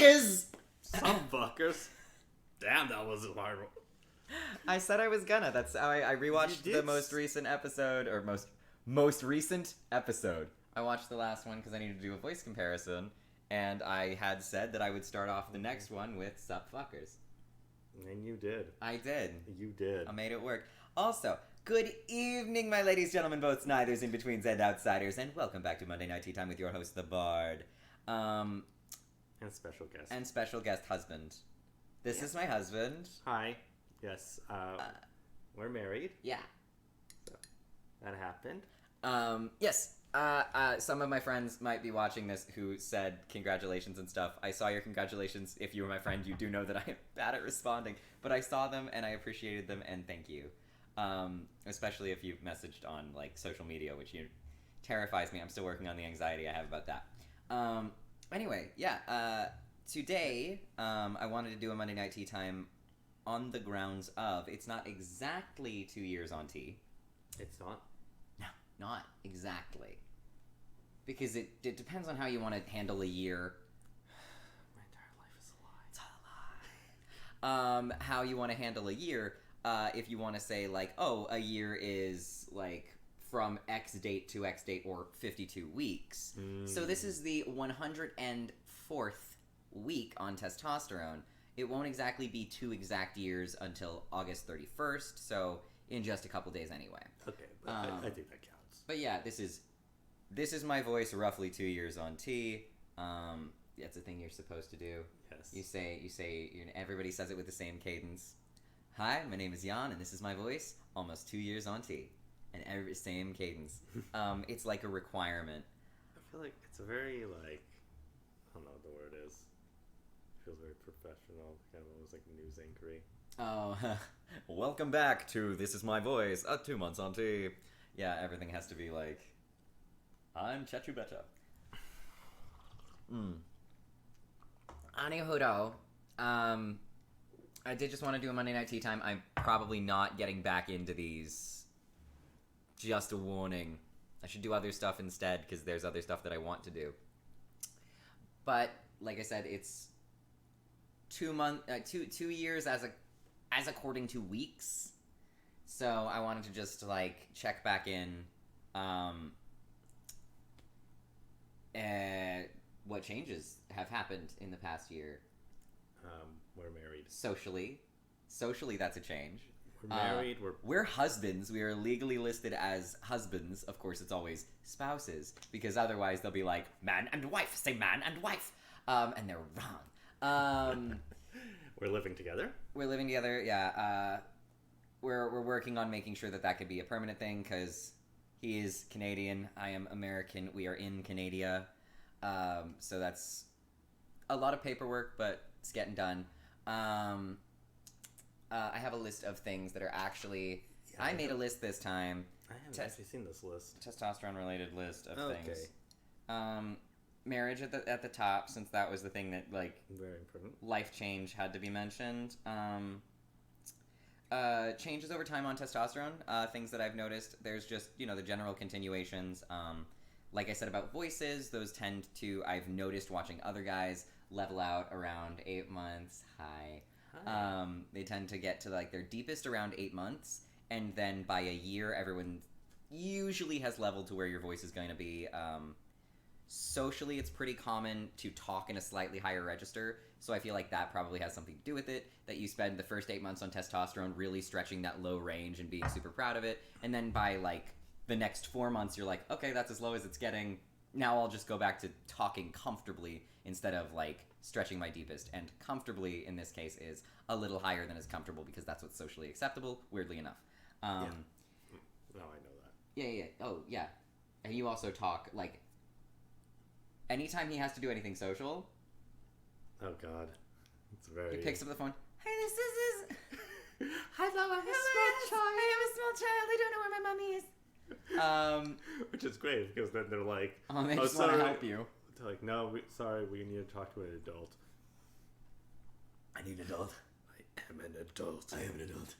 fuckers! Some fuckers. Damn, that was a hard one. I said I was gonna. That's how I rewatched You the did most recent episode, or most recent episode. I watched the last one because I needed to do a voice comparison, and I had said that I would start off the next one with "Sup fuckers." And you did. I did. You did. I made it work. Also, good evening, my ladies, gentlemen, both snithers, in-betweens, and outsiders, and welcome back to Monday Night Tea Time with your host, the Bard. And special guest. And special guest husband. This is my husband. Hi. Yes. We're married. Yeah. So, that happened. Yes. Some of my friends might be watching this who said congratulations and stuff. I saw your congratulations. If you were my friend, you do know that I am bad at responding. But I saw them and I appreciated them and thank you. Especially if you've messaged on like social media, which terrifies me. I'm still working on the anxiety I have about that. Anyway, yeah. Today, I wanted to do a Monday Night Tea Time on the grounds of it's not exactly 2 years on tea. It's not? No, not exactly. Because it depends on how you want to handle a year. My entire life is a lie. It's all a lie. How you want to handle a year, if you want to say, like, oh, a year is, like, from X date to X date, or 52 weeks. So this is the 104th week on testosterone. It won't exactly be 2 exact years until August 31st, so in just a couple days anyway. Okay, but I think that counts. But yeah, this is my voice roughly 2 years on tea. That's a thing you're supposed to do. Yes. You say, everybody says it with the same cadence. Hi, my name is Jan, and this is my voice, almost 2 years on tea. And every same cadence. It's like a requirement. I feel like it's a very, like, I don't know what the word is. It feels very professional, kind of almost like news anchory. Oh, welcome back to This Is My Voice, 2 months on tea. Yeah, everything has to be like, I'm Chechu Betcha. Anywho, I did just want to do a Monday Night Tea Time. I'm probably not getting back into these. Just a warning. I should do other stuff instead, because there's other stuff that I want to do. But, like I said, it's 2 years as according to weeks. So I wanted to just like check back in what changes have happened in the past year. We're married. Socially that's a change. We're married. We're husbands. We are legally listed as husbands. Of course, it's always spouses, because otherwise they'll be like man and wife. Say man and wife, and they're wrong. We're living together. We're living together. Yeah. We're working on making sure that could be a permanent thing, because he is Canadian. I am American. We are in Canada. So that's a lot of paperwork, but it's getting done. I have a list of things that are actually... Yeah, I made a list this time. I haven't actually seen this list. Testosterone-related list of things. Marriage at the top, since that was the thing that, like... Very important. Life change had to be mentioned. Changes over time on testosterone. Things that I've noticed. There's just, the general continuations. Like I said about voices, those tend to... I've noticed watching other guys level out around 8 months. Hi. They tend to get to like their deepest around 8 months, and then by a year, everyone usually has leveled to where your voice is going to be. Socially, it's pretty common to talk in a slightly higher register, so I feel like that probably has something to do with it, that you spend the first 8 months on testosterone really stretching that low range and being super proud of it, and then by like the next 4 months, you're like, okay, that's as low as it's getting. Now I'll just go back to talking comfortably instead of like stretching my deepest, and comfortably in this case is a little higher than is comfortable, because that's what's socially acceptable, weirdly enough. Yeah. No, I know that. Yeah. Oh, yeah. And you also talk, like, anytime he has to do anything social... Oh, God. It's very... He picks up the phone. Hey, this is... Hello, I'm a small child. I am a small child. I don't know where my mommy is. Which is great, because then they're like... Oh, they just want to help you. They're like, no, sorry, we need to talk to an adult. I need an adult. I am an adult. I am an adult.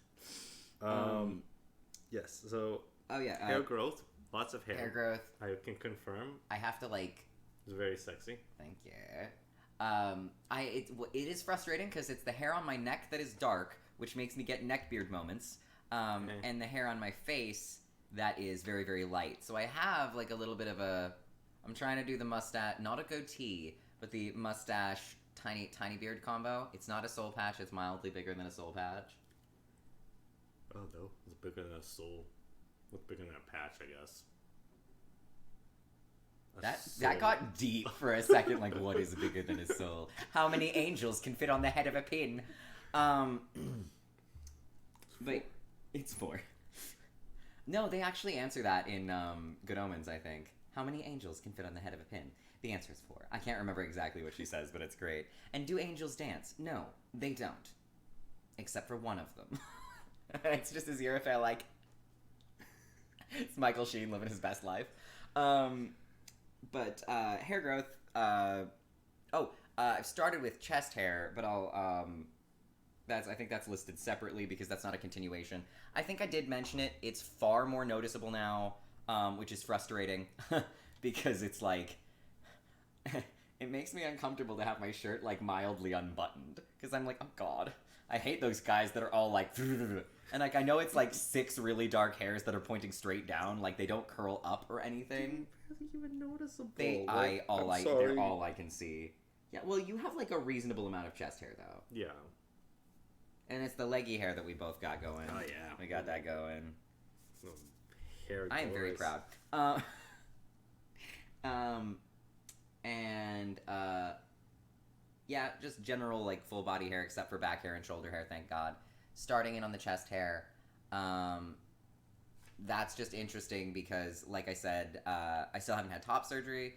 Yes, so... Oh, yeah. Hair growth. Lots of hair. Hair growth. I can confirm. I have to, like... It's very sexy. Thank you. It is frustrating because it's the hair on my neck that is dark, which makes me get neckbeard moments, and the hair on my face that is very, very light. So I have like a little bit of a. I'm trying to do the mustache, not a goatee, but the mustache tiny beard combo. It's not a soul patch. It's mildly bigger than a soul patch. Oh no, it's bigger than a soul. What's bigger than a patch? I guess. That got deep for a second. Like, what is bigger than a soul? How many angels can fit on the head of a pin? But it's 4. No, they actually answer that in Good Omens, I think. How many angels can fit on the head of a pin? The answer is 4. I can't remember exactly what she says, but it's great. And do angels dance? No, they don't. Except for one of them. It's just Aziraphale, like... it's Michael Sheen living his best life. But hair growth. I've started with chest hair, but I'll. I think that's listed separately because that's not a continuation. I think I did mention it. It's far more noticeable now, which is frustrating because it's like it makes me uncomfortable to have my shirt like mildly unbuttoned because I'm like, oh god, I hate those guys that are all like. And, like, I know it's, like, 6 really dark hairs that are pointing straight down. Like, they don't curl up or anything. They're barely even noticeable. They're all I can see. Yeah, well, you have, like, a reasonable amount of chest hair, though. Yeah. And it's the leggy hair that we both got going. Oh, yeah. We got that going. Hair I am very proud. Yeah, just general, like, full body hair except for back hair and shoulder hair, thank God. Starting in on the chest hair, that's just interesting because, like I said, I still haven't had top surgery.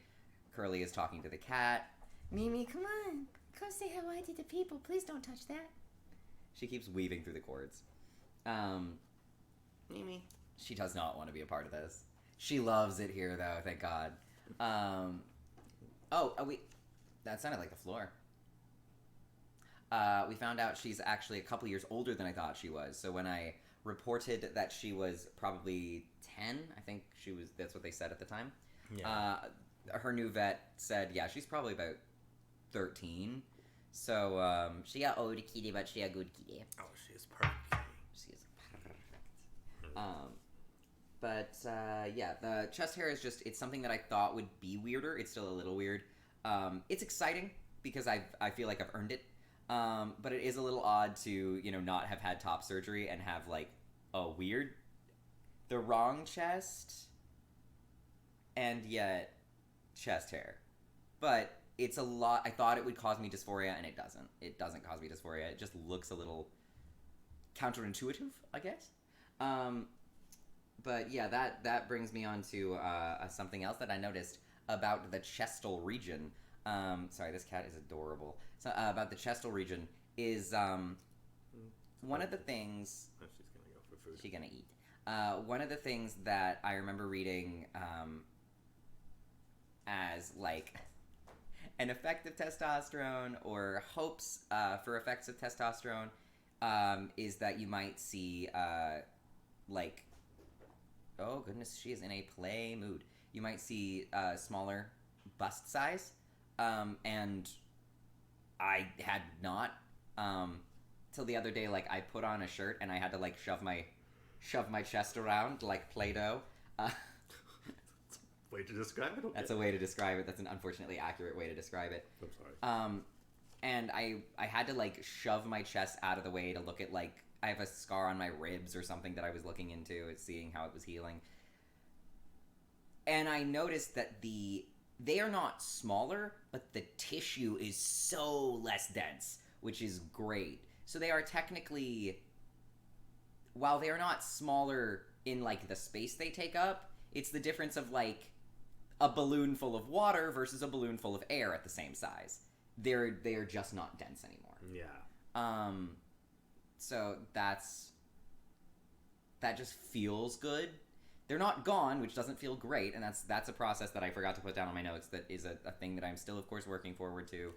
Curly is talking to the cat. Mimi, come on. Come say hello to the people. Please don't touch that. She keeps weaving through the cords. Mimi. She does not want to be a part of this. She loves it here, though, thank God. That sounded like the floor. We found out she's actually a couple years older than I thought she was. So when I reported that she was probably 10, I think that's what they said at the time. Yeah. Her new vet said, yeah, she's probably about 13. So, she got old kitty, but she a good kitty. Oh, she is perfect. She is perfect. Yeah, the chest hair is it's something that I thought would be weirder. It's still a little weird. It's exciting because I feel like I've earned it. But it is a little odd to, not have had top surgery and have, like, the wrong chest, and yet chest hair. But it's a lot. I thought it would cause me dysphoria, and it doesn't. It doesn't cause me dysphoria. It just looks a little counterintuitive, I guess. But yeah, that brings me on to something else that I noticed about the chestal region. Sorry, this cat is adorable. So, about the chestal region is one of the things. Oh, she's gonna go for food. She's gonna eat. One of the things that I remember reading as like an effect of testosterone or hopes for effects of testosterone is that you might see like, oh goodness, she is in a play mood. You might see smaller bust size, and I had not till the other day. Like, I put on a shirt and I had to like shove my chest around like Play-Doh. Way to describe it. Okay. That's a way to describe it. That's an unfortunately accurate way to describe it. I'm sorry. And I had to like shove my chest out of the way to look at, like, I have a scar on my ribs or something that I was looking into, seeing how it was healing. And I noticed that they are not smaller, but the tissue is so less dense, which is great. So they are technically, while they are not smaller in like the space they take up, it's the difference of like a balloon full of water versus a balloon full of air at the same size. They are just not dense anymore. Yeah. So that just feels good. They're not gone, which doesn't feel great, and that's a process that I forgot to put down on my notes. That is a thing that I'm still, of course, working forward to.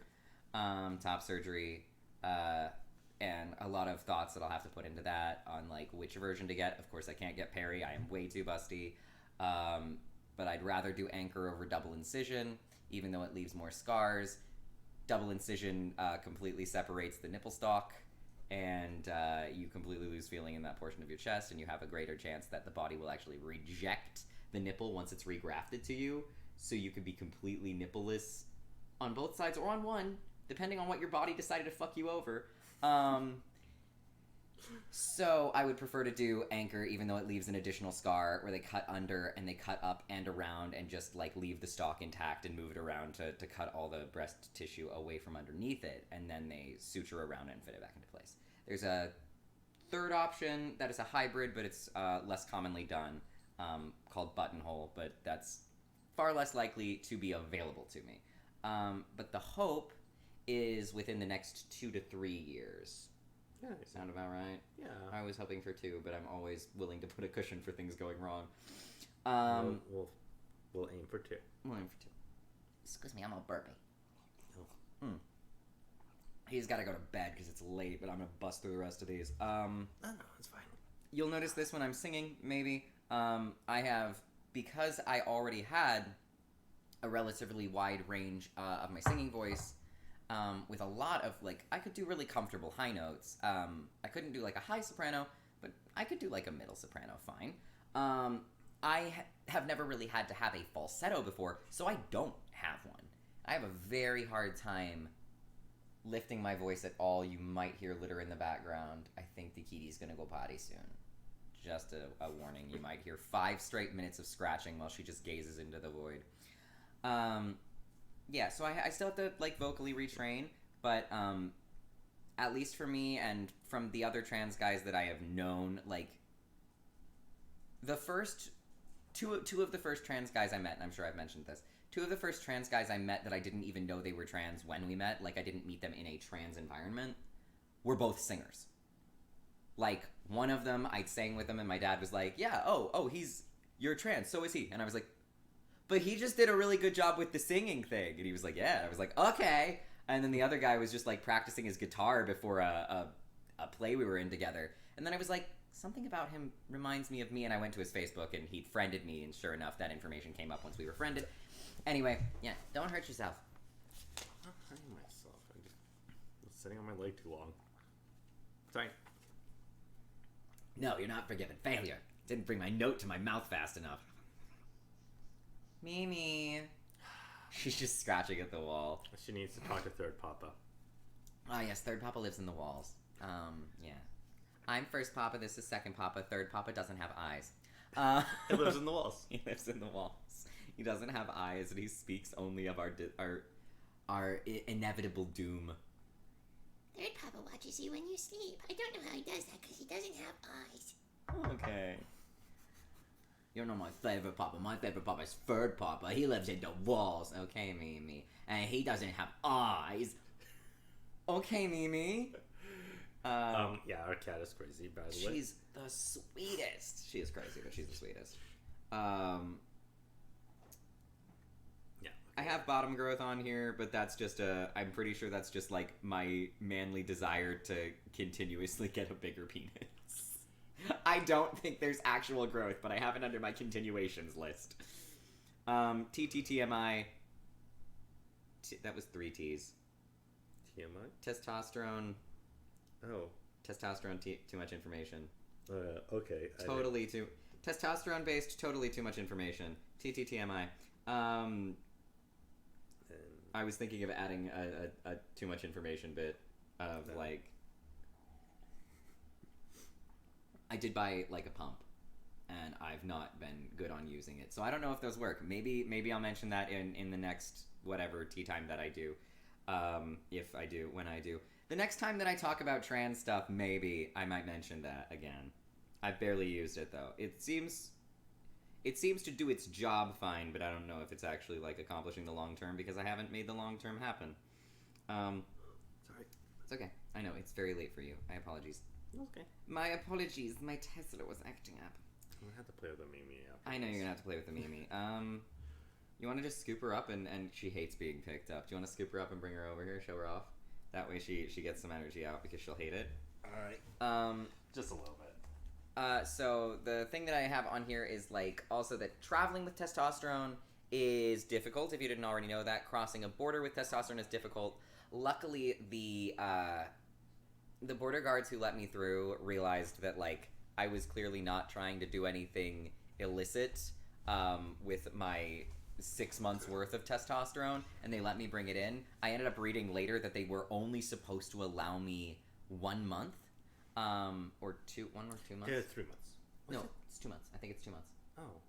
Top surgery, and a lot of thoughts that I'll have to put into that on like which version to get. Of course, I can't get peri. I am way too busty. But I'd rather do anchor over double incision, even though it leaves more scars. double incision completely separates the nipple stalk, and you completely lose feeling in that portion of your chest, and you have a greater chance that the body will actually reject the nipple once it's regrafted to you, so you could be completely nippleless on both sides or on one, depending on what your body decided to fuck you over. So I would prefer to do anchor, even though it leaves an additional scar where they cut under and they cut up and around and just like leave the stalk intact and move it around to cut all the breast tissue away from underneath it, and then they suture around it and fit it back into place. There's a third option that is a hybrid, but it's less commonly done, called buttonhole, but that's far less likely to be available to me. But the hope is within the next 2 to 3 years. Yeah, Sound about right? Yeah. I was hoping for 2, but I'm always willing to put a cushion for things going wrong. We'll aim for 2. We'll aim for 2. Excuse me, I'm all burpy. Oh. He's got to go to bed because it's late, but I'm going to bust through the rest of these. No, it's fine. You'll notice this when I'm singing, maybe. I have, because I already had a relatively wide range of my singing voice, with a lot of, like, I could do really comfortable high notes. I couldn't do, like, a high soprano, but I could do, like, a middle soprano fine. I have never really had to have a falsetto before, so I don't have one. I have a very hard time lifting my voice at all. You might hear litter in the background. I think the kitty's gonna go potty soon. Just a warning. You might hear 5 straight minutes of scratching while she just gazes into the void. Yeah, so I still have to, like, vocally retrain, but, at least for me and from the other trans guys that I have known, like, the first, two of the first trans guys I met, and I'm sure I've mentioned this, 2 of the first trans guys I met that I didn't even know they were trans when we met, like, I didn't meet them in a trans environment, were both singers. Like, one of them, I'd sang with him, and my dad was like, yeah, you're trans, so is he. And I was like, but he just did a really good job with the singing thing. And he was like, yeah. And I was like, okay. And then the other guy was just, like, practicing his guitar before a play we were in together. And then I was like, something about him reminds me of me. And I went to his Facebook, and he'd friended me. And sure enough, that information came up once we were friended. Anyway, yeah, don't hurt yourself. I'm not hurting myself. I was sitting on my leg too long. Sorry. No, you're not forgiven. Failure. Didn't bring my note to my mouth fast enough. Mimi. She's just scratching at the wall. She needs to talk to Third Papa. Oh, yes, Third Papa lives in the walls. Yeah. I'm First Papa, this is Second Papa. Third Papa doesn't have eyes. He lives in the walls. He lives in the walls. He doesn't have eyes, and he speaks only of our inevitable doom. Third Papa watches you when you sleep. I don't know how he does that because he doesn't have eyes. Okay. You're not my favorite Papa. My favorite Papa is Third Papa. He lives in the walls. Okay, Mimi. And he doesn't have eyes. Okay, Mimi. Yeah, our cat is crazy, by the way. She's the sweetest. She is crazy, but she's the sweetest. Yeah. Okay. I have bottom growth on here, but that's just I'm pretty sure that's just, like, my manly desire to continuously get a bigger penis. I don't think there's actual growth, but I have it under my continuations list. TTTMI. That was 3 T's. TMI? Testosterone. Oh. Testosterone, too much information. Okay. Testosterone based, totally too much information. TTTMI. I was thinking of adding a too much information bit of, like, I did buy, like, a pump, and I've not been good on using it. So I don't know if those work. Maybe I'll mention that in the next, whatever, tea time that I do. If I do, when I do. The next time that I talk about trans stuff, maybe I might mention that again. I've barely used it, though. It seems to do its job fine, but I don't know if it's actually, like, accomplishing the long term, because I haven't made the long term happen. Sorry. It's okay. I know, it's very late for you. My apologies. Okay. My apologies. My Tesla was acting up. I'm gonna have to play with the Mimi after I know this. you're gonna have to play with the Mimi. You want to just scoop her up, and she hates being picked up. Do you want to scoop her up and bring her over here, show her off? That way she gets some energy out, because she'll hate it. Alright. Just a little bit. So the thing that I have on here is, like, also that traveling with testosterone is difficult, if you didn't already know that. Crossing a border with testosterone is difficult. luckily the border guards who let me through realized that like I was clearly not trying to do anything illicit with my 6 months worth of testosterone, and they let me bring it in. I ended up reading later that they were only supposed to allow me 1 month, or 1 or 2 months. Yeah, 3 months. No, it's 2 months. I think it's 2 months. Oh,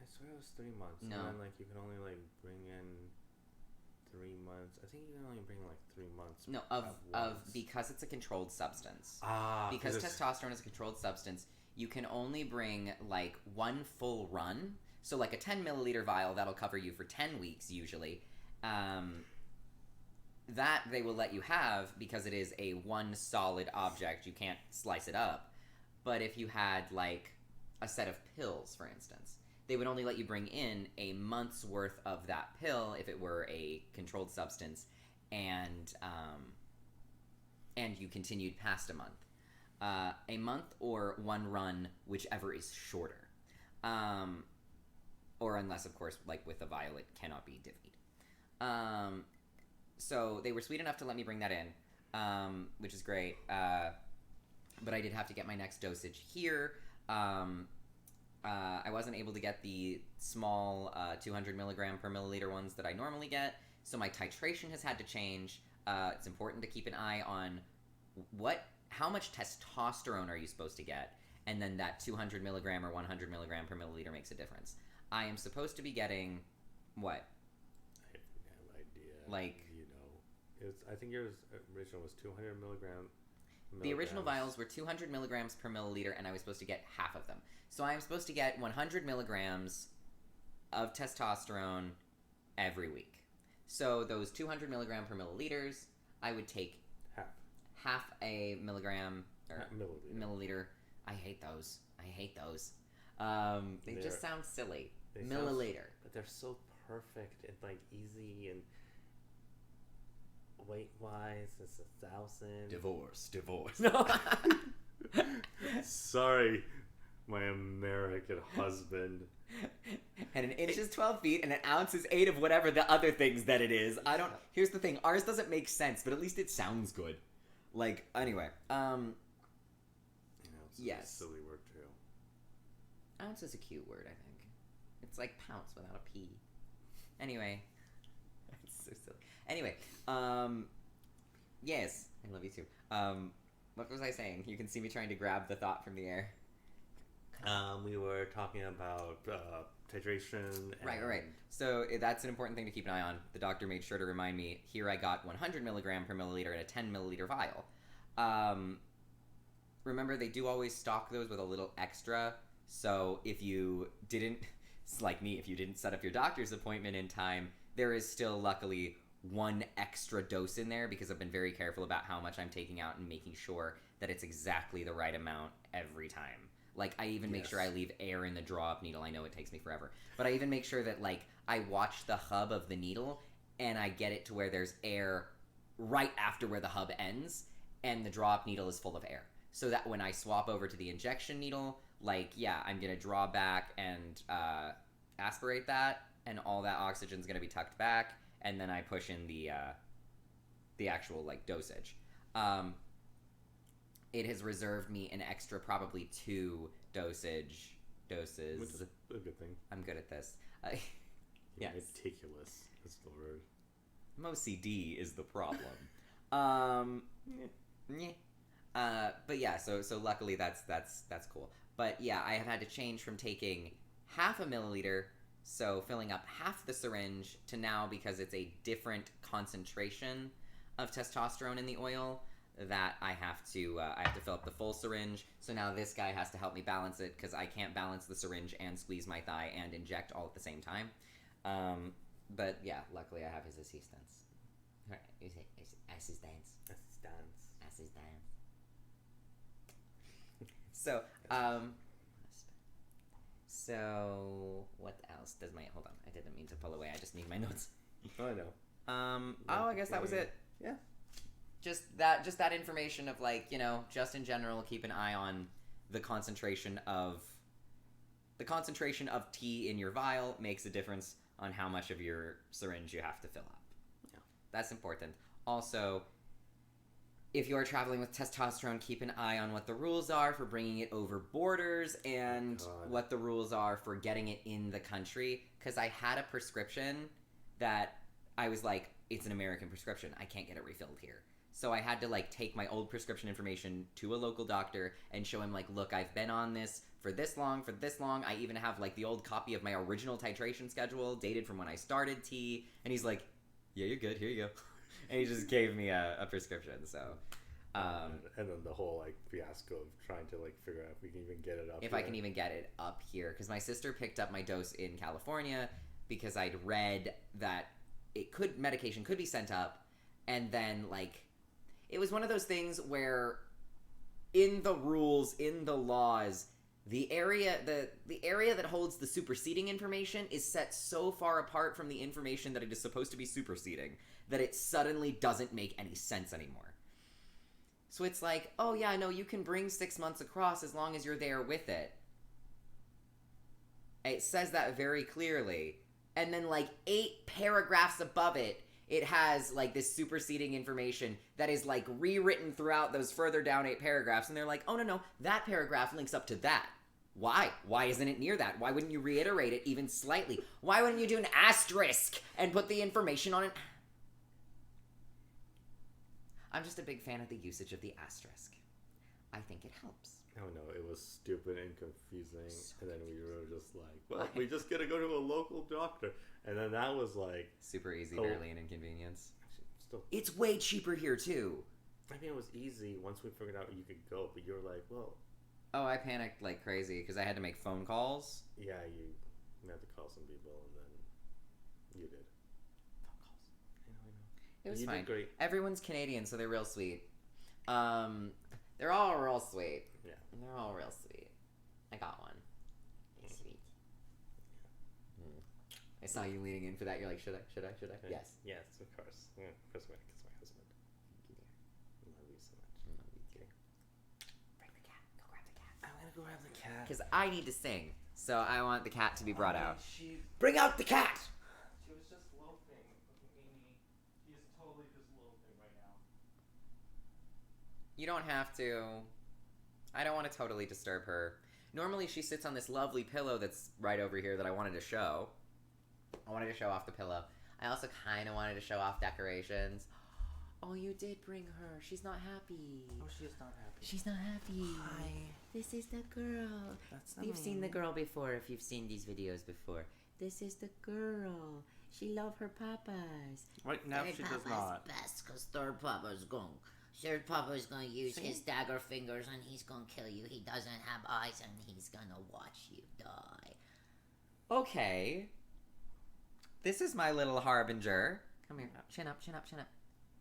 I swear it was 3 months. No. And then like you can only like bring in 3 months. I think you can only bring like 3 months. No, of because it's a controlled substance. Because testosterone is a controlled substance, you can only bring like 1 full run. So like a 10 milliliter vial that'll cover you for 10 weeks usually. That they will let you have because it is a one solid object. You can't slice it up. But if you had like a set of pills, for instance, they would only let you bring in a month's worth of that pill if it were a controlled substance, and you continued past a month. A month or 1 run, whichever is shorter. Or unless, of course, like with a vial, it cannot be divvied. So they were sweet enough to let me bring that in, which is great. But I did have to get my next dosage here. I wasn't able to get the small 200 milligram per milliliter ones that I normally get, so my titration has had to change. It's important to keep an eye on how much testosterone are you supposed to get, and then that 200 milligram or 100 milligram per milliliter makes a difference. I am supposed to be getting what? I have no idea. Like, I think yours original was 200 milligrams. The original vials were 200 milligrams per milliliter, and I was supposed to get half of them. So I am supposed to get 100 milligrams of testosterone every week. So those 200 milligram per milliliters, I would take half a milligram or milliliter. I hate those. They just sound silly. Milliliter. But they're so perfect and like easy and weight wise. It's 1,000. Divorce. No. Sorry, my American husband. And an inch is 12 feet, and an ounce is 8 of whatever the other things that it is. Here's the thing. Ours doesn't make sense, but at least it sounds good. Like, anyway. It's yes. a silly word too. Ounce is a cute word, I think. It's like pounce without a P. Anyway. It's so silly. Anyway, yes. I love you too. What was I saying? You can see me trying to grab the thought from the air. We were talking about titration. Right. So that's an important thing to keep an eye on. The doctor made sure to remind me, here I got 100 milligram per milliliter in a 10 milliliter vial. Remember, they do always stock those with a little extra. So if you didn't, like me, if you didn't set up your doctor's appointment in time, there is still luckily 1 extra dose in there because I've been very careful about how much I'm taking out and making sure that it's exactly the right amount every time. Like, I even make sure I leave air in the draw-up needle. I know it takes me forever. But I even make sure that, like, I watch the hub of the needle and I get it to where there's air right after where the hub ends and the draw-up needle is full of air. So that when I swap over to the injection needle, like, yeah, I'm going to draw back and aspirate that, and all that oxygen's going to be tucked back, and then I push in the actual, like, dosage. It has reserved me an extra probably 2 doses. Which is a good thing. I'm good at this. Yes. Meticulous is the word. OCD is the problem. But yeah, so luckily that's cool. But yeah, I have had to change from taking half a milliliter, so filling up half the syringe, to now, because it's a different concentration of testosterone in the oil, that I have to fill up the full syringe. So now this guy has to help me balance it, because I can't balance the syringe and squeeze my thigh and inject all at the same time. But yeah, luckily I have his assistance. Assistance. So what else does my... Hold on, I didn't mean to pull away. I just need my notes. Oh, I know. I guess that was it. Yeah. Just that information of, like, just in general, keep an eye on the concentration of tea in your vial makes a difference on how much of your syringe you have to fill up. Yeah. That's important. Also, if you're traveling with testosterone, keep an eye on what the rules are for bringing it over borders and what the rules are for getting it in the country. Because I had a prescription that I was like, it's an American prescription. I can't get it refilled here. So I had to like take my old prescription information to a local doctor and show him like, look, I've been on this for this long. I even have like the old copy of my original titration schedule dated from when I started T. And he's like, yeah, you're good. Here you go. And he just gave me a prescription. So, and then the whole like fiasco of trying to like figure out if we can even get it up. If I can even get it up here, because my sister picked up my dose in California because I'd read that medication could be sent up, and then like. It was one of those things where in the rules, in the laws, the area that holds the superseding information is set so far apart from the information that it is supposed to be superseding that it suddenly doesn't make any sense anymore. So it's like, oh yeah, no, you can bring 6 months across as long as you're there with it. It says that very clearly. And then like 8 paragraphs above it, it has like this superseding information that is like rewritten throughout those further down 8 paragraphs. And they're like, oh no, that paragraph links up to that. Why? Why isn't it near that? Why wouldn't you reiterate it even slightly? Why wouldn't you do an asterisk and put the information on it? I'm just a big fan of the usage of the asterisk. I think it helps. Oh no, it was stupid and confusing. And then we were just like, well, we just gotta go to a local doctor. And then that was like... super easy, barely an inconvenience. Still, it's way cheaper here, too. I mean, it was easy once we figured out you could go. But you were like, well... Oh, I panicked like crazy because I had to make phone calls. Yeah, you had to call some people and then you did. Phone calls. I know. It was you fine. Did great. Everyone's Canadian, so they're real sweet. They're all real sweet. Yeah. They're all real sweet. I got one. Sweet. I saw you leaning in for that. You're like, should I? Okay. Yes. Yes, of course. Yeah, of course, my husband. Thank you, dear. I love you so much. Love you too. Bring the cat. Go grab the cat. I'm gonna go have the cat. Because I need to sing, so I want the cat to be brought out. She Bring out the cat! was just loafing. Amy, she is totally just loafing right now. You don't have to. I don't want to totally disturb her. Normally she sits on this lovely pillow that's right over here that I wanted to show. I wanted to show off the pillow. I also kind of wanted to show off decorations. Oh, you did bring her. She's not happy. Oh, she is not happy. She's not happy. Hi. This is the girl. That's You've seen the girl before if you've seen these videos before. This is the girl. She love her papas. Right now, she does not. Best, because third Papa's going. Third Papa's going to use his dagger fingers and he's going to kill you. He doesn't have eyes and he's going to watch you die. Okay. This is my little harbinger. Come here. Chin up, chin up, chin up.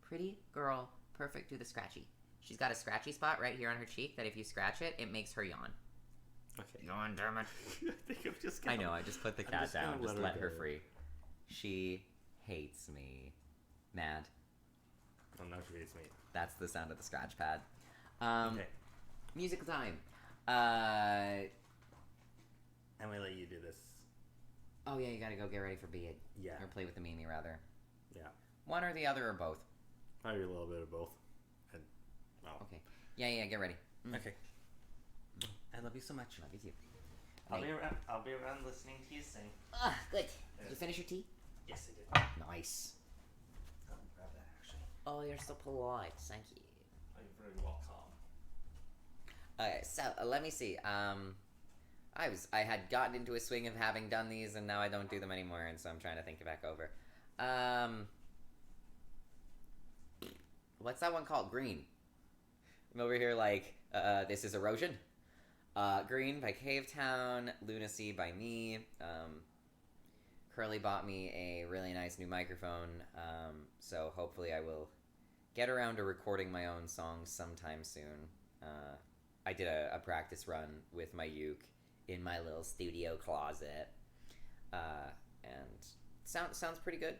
Pretty girl. Perfect. Do the scratchy. She's got a scratchy spot right here on her cheek that if you scratch it, it makes her yawn. Okay. Yawn, damn it. I think I'm just I gonna... know. I just put the I'm cat just gonna down. Just let her go. free. She hates me. Mad. Oh, now she hates me. That's the sound of the scratch pad. Okay. Musical time. I'm gonna let you do this. Oh yeah, you gotta go get ready for bed. Yeah. Or play with the Mimi, rather. Yeah. One or the other or both. Probably a little bit of both. And, oh. Okay. Yeah, get ready. Okay. I love you so much. Love you too. I'll be around listening to you sing. Ah, good. Did you finish your tea? Yes, I did. Nice. I'll grab that actually. Oh, you're so polite. Thank you. Oh, you're very welcome. Okay, so let me see. I had gotten into a swing of having done these, and now I don't do them anymore, and so I'm trying to think it back over. What's that one called? Green. I'm over here like, this is Erosion. Green by Cavetown, Lunacy by me. Curly bought me a really nice new microphone, so hopefully I will get around to recording my own songs sometime soon. I did a practice run with my uke in my little studio closet, and sounds pretty good.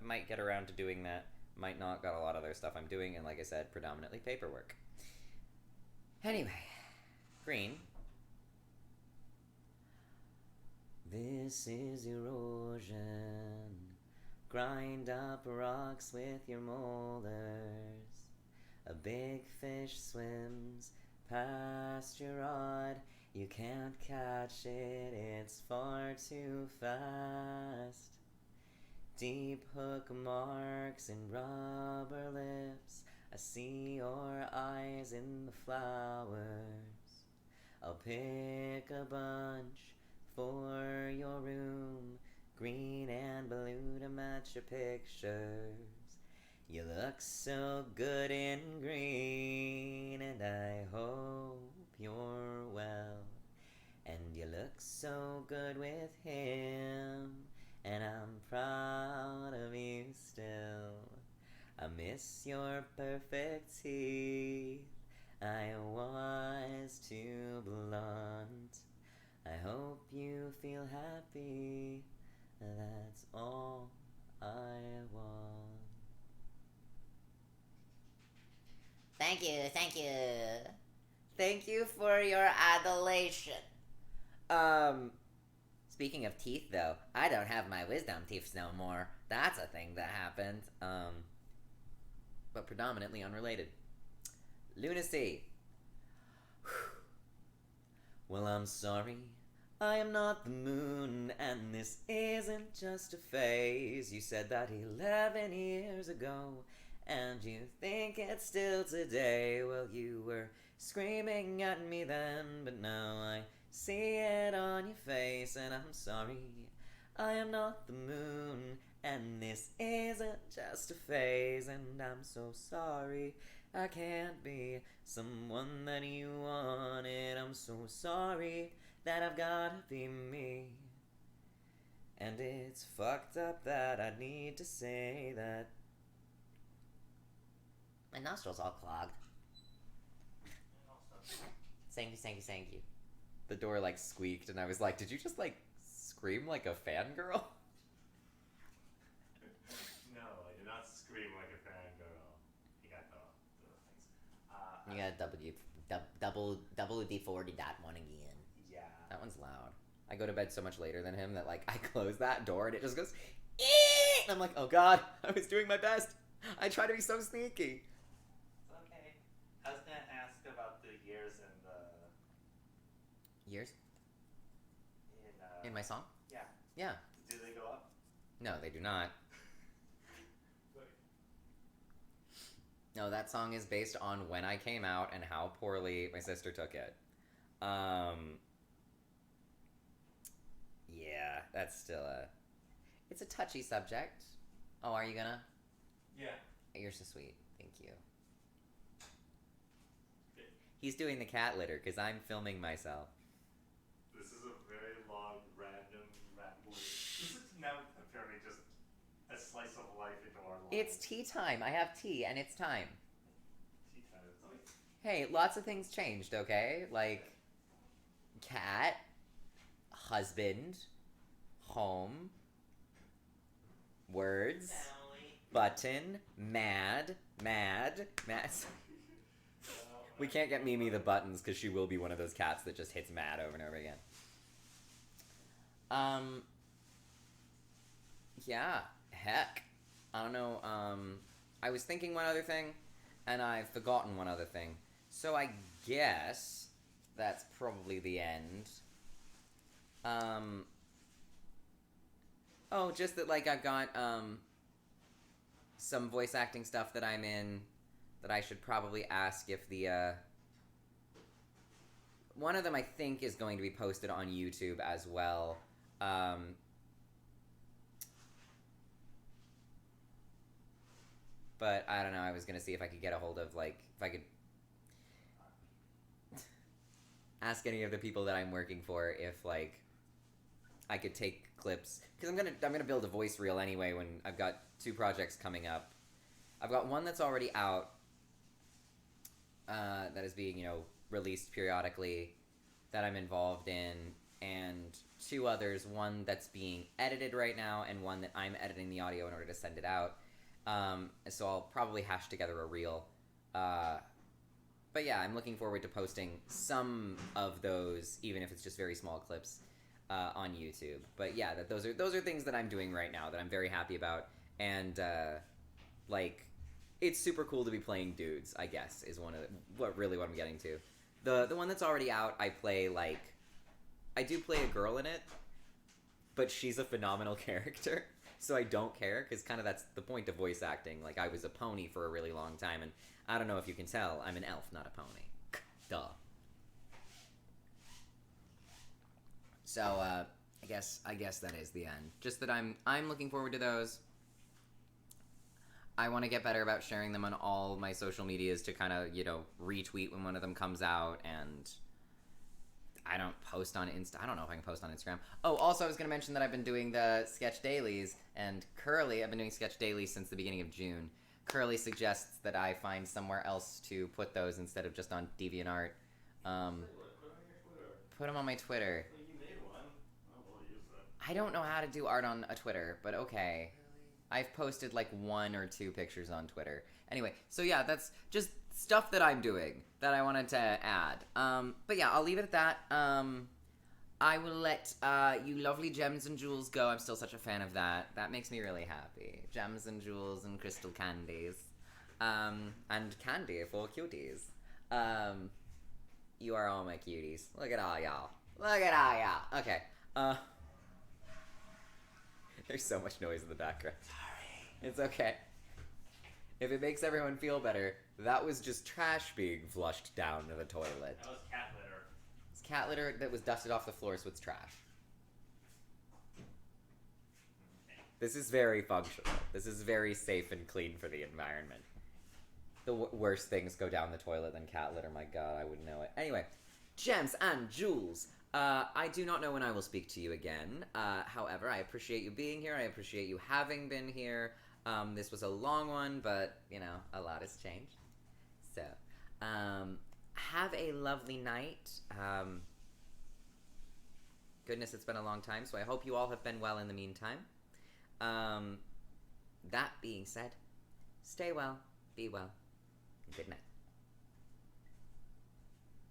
Might get around to doing that. Might not. Got a lot of other stuff I'm doing, and like I said, predominantly paperwork. Anyway, Green. This is erosion. Grind up rocks with your molars. A big fish swims past your rod. You can't catch it, it's far too fast. Deep hook marks in rubber lips. I see your eyes in the flowers. I'll pick a bunch for your room, green and blue to match your pictures. You look so good in green, and I hope you're well. And you look so good with him, and I'm proud of you still. I miss your perfect teeth. I was too blunt. I hope you feel happy. That's all I want. Thank you, thank you. Thank you for your adulation. Speaking of teeth, though, I don't have my wisdom teeth no more. That's a thing that happened. But predominantly unrelated. Lunacy. Well, I'm sorry, I am not the moon, and this isn't just a phase. You said that 11 years ago, and you think it's still today. Well, you were screaming at me then, but now I see it on your face, and I'm sorry, I am not the moon, and this isn't just a phase, and I'm so sorry I can't be someone that you wanted. I'm so sorry that I've gotta be me. And it's fucked up that I need to say that. My nostrils all clogged. Thank you, thank you, thank you. The door like squeaked, and I was like, did you just like scream like a fangirl? No, I did not scream like a fangirl. You got the things. You gotta double D40 that one again. Yeah. That one's loud. I go to bed so much later than him that like I close that door and it just goes eeeh! And I'm like, oh god, I was doing my best. I try to be so sneaky. It's okay. I was gonna ask about the years in the Years? in In my song? Yeah. Yeah. Do they go up? No, they do not. No, that song is based on when I came out and how poorly my sister took it. Yeah, that's still it's a touchy subject. Oh, are you gonna? Yeah. You're so sweet. Thank you. He's doing the cat litter because I'm filming myself. This is a very long, random, rambling. This is now apparently just a slice of life into our lives. It's tea time. I have tea and it's time. Tea time. Hey, lots of things changed, okay? Like cat, husband, home, words, Family. button, mad. We can't get Mimi the buttons because she will be one of those cats that just hits mad over and over again. Yeah, heck. I don't know, I was thinking one other thing, and I've forgotten one other thing. So I guess that's probably the end. Oh, just that, like, I've got, some voice acting stuff that I'm in that I should probably ask if the, one of them I think is going to be posted on YouTube as well. But I don't know, I was gonna see if I could get a hold of, like, if I could ask any of the people that I'm working for if, like, I could take clips. Because I'm gonna build a voice reel anyway when I've got 2 projects coming up. I've got one that's already out, that is being, released periodically, that I'm involved in, and 2 others, one that's being edited right now, and one that I'm editing the audio in order to send it out. So I'll probably hash together a reel. But yeah, I'm looking forward to posting some of those, even if it's just very small clips. on YouTube. But yeah, those are things that I'm doing right now that I'm very happy about, and like it's super cool to be playing dudes. I guess is one of what I'm getting to. The one that's already out, I do play a girl in it, but she's a phenomenal character, so I don't care, because kind of that's the point of voice acting. Like, I was a pony for a really long time, and I don't know if you can tell, I'm an elf, not a pony. Duh. So, I guess that is the end. Just that I'm looking forward to those. I want to get better about sharing them on all my social medias to kind of, retweet when one of them comes out, and I don't post on Insta. I don't know if I can post on Instagram. Oh, also I was going to mention that I've been doing the sketch dailies, and Curly, I've been doing sketch dailies since the beginning of June. Curly suggests that I find somewhere else to put those instead of just on DeviantArt. Put them on my Twitter. Well, you made one. Oh, we'll use that. I don't know how to do art on a Twitter, but okay. I've posted like 1 or 2 pictures on Twitter. Anyway, so yeah, that's just stuff that I'm doing that I wanted to add. But yeah, I'll leave it at that. I will let you lovely gems and jewels go. I'm still such a fan of that. That makes me really happy. Gems and jewels and crystal candies. And candy for cuties. You are all my cuties. Look at all y'all. Look at all y'all. Okay. There's so much noise in the background. Sorry. It's okay. If it makes everyone feel better, that was just trash being flushed down to the toilet. That was cat litter. It's cat litter that was dusted off the floor, so it's trash. This is very functional. This is very safe and clean for the environment. The worst things go down the toilet than cat litter. My God, I wouldn't know it. Anyway, gems and jewels. I do not know when I will speak to you again. However, I appreciate you being here. I appreciate you having been here. This was a long one, but, a lot has changed. So, have a lovely night. Goodness, it's been a long time, so I hope you all have been well in the meantime. That being said, stay well, be well, and good night.